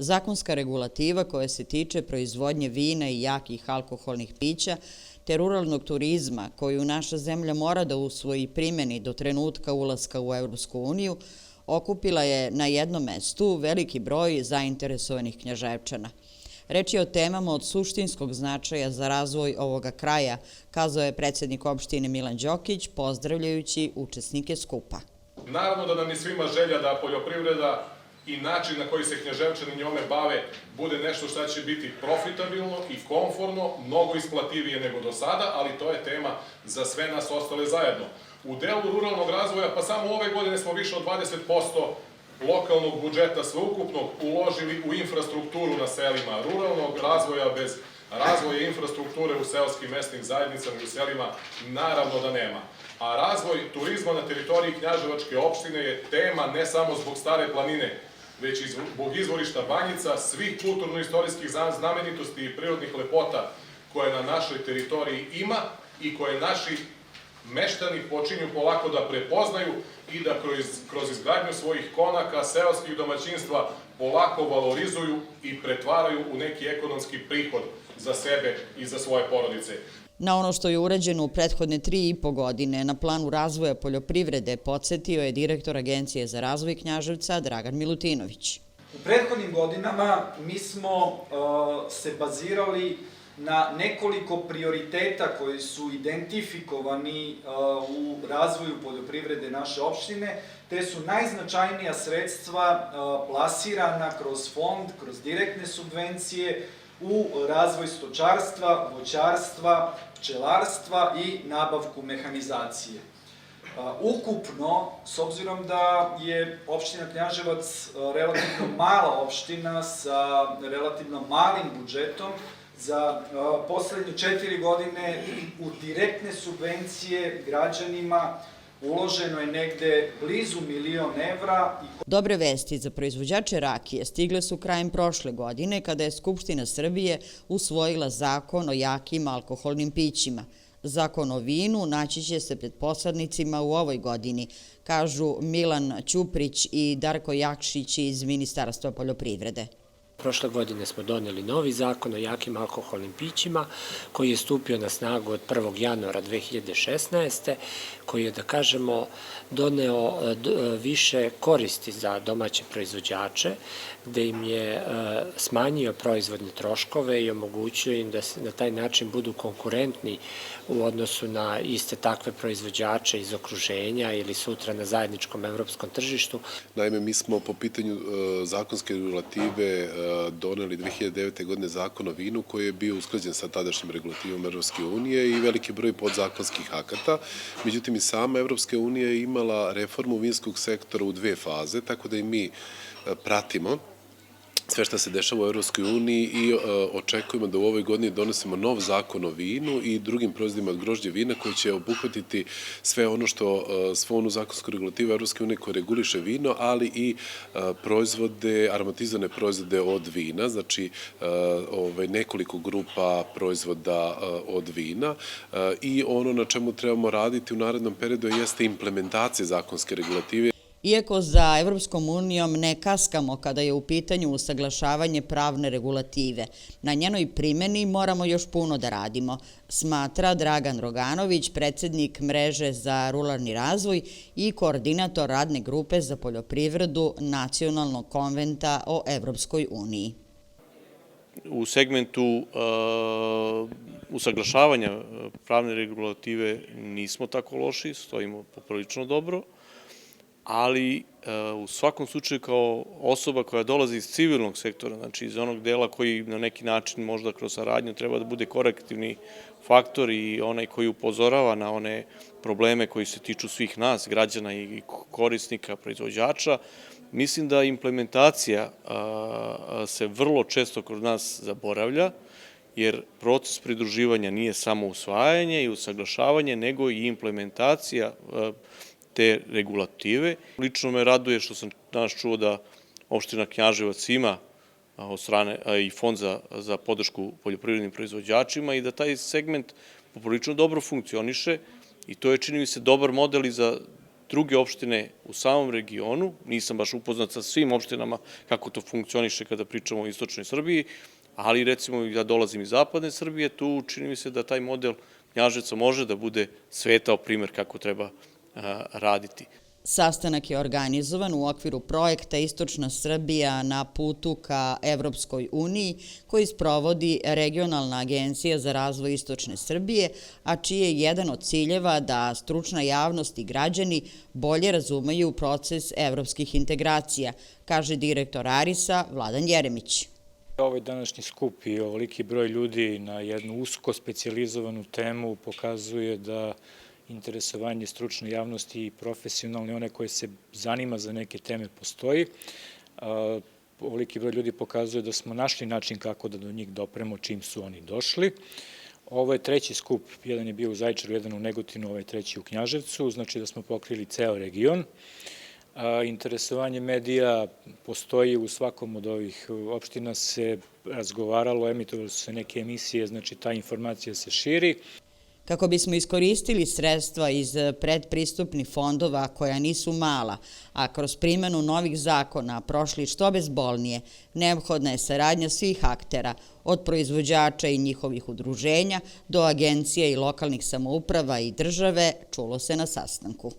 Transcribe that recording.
Zakonska regulativa koja se tiče proizvodnje vina i jakih alkoholnih pića te ruralnog turizma koju naša zemlja mora da usvoji i primeni do trenutka ulaska u Evropsku uniju, okupila je na jednom mestu veliki broj zainteresovanih Knjaževčana. Reč je o temama od suštinskog značaja za razvoj ovoga kraja, kazao je predsjednik opštine Milan Đokić, pozdravljajući učesnike skupa. Naravno da nam je svima želja da poljoprivreda i način na koji se Knjaževčani njome bave bude nešto što će biti profitabilno i komforno, mnogo isplativije nego do sada, ali to je tema za sve nas ostale zajedno. U delu ruralnog razvoja, pa samo ove godine smo više od 20% lokalnog budžeta sveukupnog uložili u infrastrukturu na selima. Ruralnog razvoja bez razvoja infrastrukture u seoskim mesnim zajednicama i u selima naravno da nema. A razvoj turizma na teritoriji Knjaževačke opštine je tema ne samo zbog Stare planine, već i zbog izvorišta Banjica, svih kulturno-istorijskih znamenitosti i prirodnih lepota koje na našoj teritoriji ima i koje naši meštani počinju polako da prepoznaju i da kroz izgradnju svojih konaka, seoskih domaćinstva polako valorizuju i pretvaraju u neki ekonomski prihod za sebe i za svoje porodice. Na ono što je urađeno u prethodne 3,5 godine na planu razvoja poljoprivrede podsjetio je direktor Agencije za razvoj Knjaževca Dragan Milutinović. U prethodnim godinama mi smo se bazirali na nekoliko prioriteta koji su identifikovani u razvoju poljoprivrede naše opštine, te su najznačajnija sredstva plasirana kroz fond, kroz direktne subvencije u razvoj stočarstva, voćarstva, pčelarstva i nabavku mehanizacije. Ukupno, s obzirom da je opština Knjaževac relativno mala opština sa relativno malim budžetom, za poslednje 4 godine u direktne subvencije građanima uloženo je negde blizu 1.000.000 evra. Dobre vesti za proizvođače rakije stigle su krajem prošle godine kada je Skupština Srbije usvojila zakon o jakim alkoholnim pićima. Zakon o vinu naći će se pred poslanicima u ovoj godini, kažu Milan Ćuprić i Darko Jakšić iz Ministarstva poljoprivrede. Prošle godine smo doneli novi zakon o jakim alkoholnim pićima koji je stupio na snagu od 1. januara 2016. koji je, da kažemo, doneo više koristi za domaće proizvođače, gde im je smanjio proizvodne troškove i omogućio im da na taj način budu konkurentni u odnosu na iste takve proizvođače iz okruženja ili sutra na zajedničkom evropskom tržištu. Naime, mi smo po pitanju zakonske regulative doneli 2009. godine zakon o vinu koji je bio usklađen sa tadašnjim regulativom Evropske unije i veliki broj podzakonskih akata. Međutim, i sama Evropska unija je imala reformu vinskog sektora u 2 faze, tako da i mi pratimo sve što se dešava u Evropskoj uniji i očekujemo da u ovoj godini donesemo nov zakon o vinu i drugim proizvodima od grožđe vina koji će obuhvatiti sve ono što, svu onu zakonsku regulativu Evropske unije koja reguliše vino, ali i proizvode, aromatizovane proizvode od vina, znači nekoliko grupa proizvoda od vina i ono na čemu trebamo raditi u narednom periodu jeste implementacija zakonske regulative. Iako za Evropskom unijom ne kaskamo kada je u pitanju usaglašavanje pravne regulative, na njenoj primjeni moramo još puno da radimo, smatra Dragan Roganović, predsjednik Mreže za ruralni razvoj i koordinator radne grupe za poljoprivredu Nacionalnog konventa o Evropskoj uniji. U segmentu usaglašavanja pravne regulative nismo tako loši, stojimo poprilično dobro, ali u svakom slučaju kao osoba koja dolazi iz civilnog sektora, znači iz onog dela koji na neki način možda kroz saradnju treba da bude korektivni faktor i onaj koji upozorava na one probleme koji se tiču svih nas, građana i korisnika, proizvođača, mislim da implementacija se vrlo često kod nas zaboravlja, jer proces pridruživanja nije samo usvajanje i usaglašavanje, nego i implementacija te regulative. Lično me raduje što sam danas čuo da opština Knjaževac ima od strane i fond za podršku poljoprivrednim proizvođačima i da taj segment poprilično dobro funkcioniše i to je, čini mi se, dobar model i za druge opštine u samom regionu, nisam baš upoznat sa svim opštinama kako to funkcioniše kada pričamo o istočnoj Srbiji, ali recimo ja dolazim iz zapadne Srbije, tu čini mi se da taj model Knjaževca može da bude svetao primer kako treba raditi. Sastanak je organizovan u okviru projekta Istočna Srbija na putu ka Evropskoj uniji, koji sprovodi Regionalna agencija za razvoj Istočne Srbije, a čiji je jedan od ciljeva da stručna javnost i građani bolje razumeju proces evropskih integracija, kaže direktor Arisa Vladan Jeremić. Ovaj današnji skup i ovoliki broj ljudi na jednu usko specijalizovanu temu pokazuje da interesovanje stručne javnosti i profesionalne, one koje se zanima za neke teme, postoji. Ovoliki broj ljudi pokazuje da smo našli način kako da do njih dopremo čim su oni došli. Ovo je treći skup, jedan je bio u Zaječaru, jedan u Negotinu, ovaj treći u Knjaževcu, znači da smo pokrili ceo region. Interesovanje medija postoji u svakom od ovih opština, se razgovaralo, emitovali su se neke emisije, znači ta informacija se širi. Kako bismo iskoristili sredstva iz predpristupnih fondova koja nisu mala, a kroz primjenu novih zakona prošli što bezbolnije, neophodna je saradnja svih aktera, od proizvođača i njihovih udruženja do agencija i lokalnih samouprava i države, čulo se na sastanku.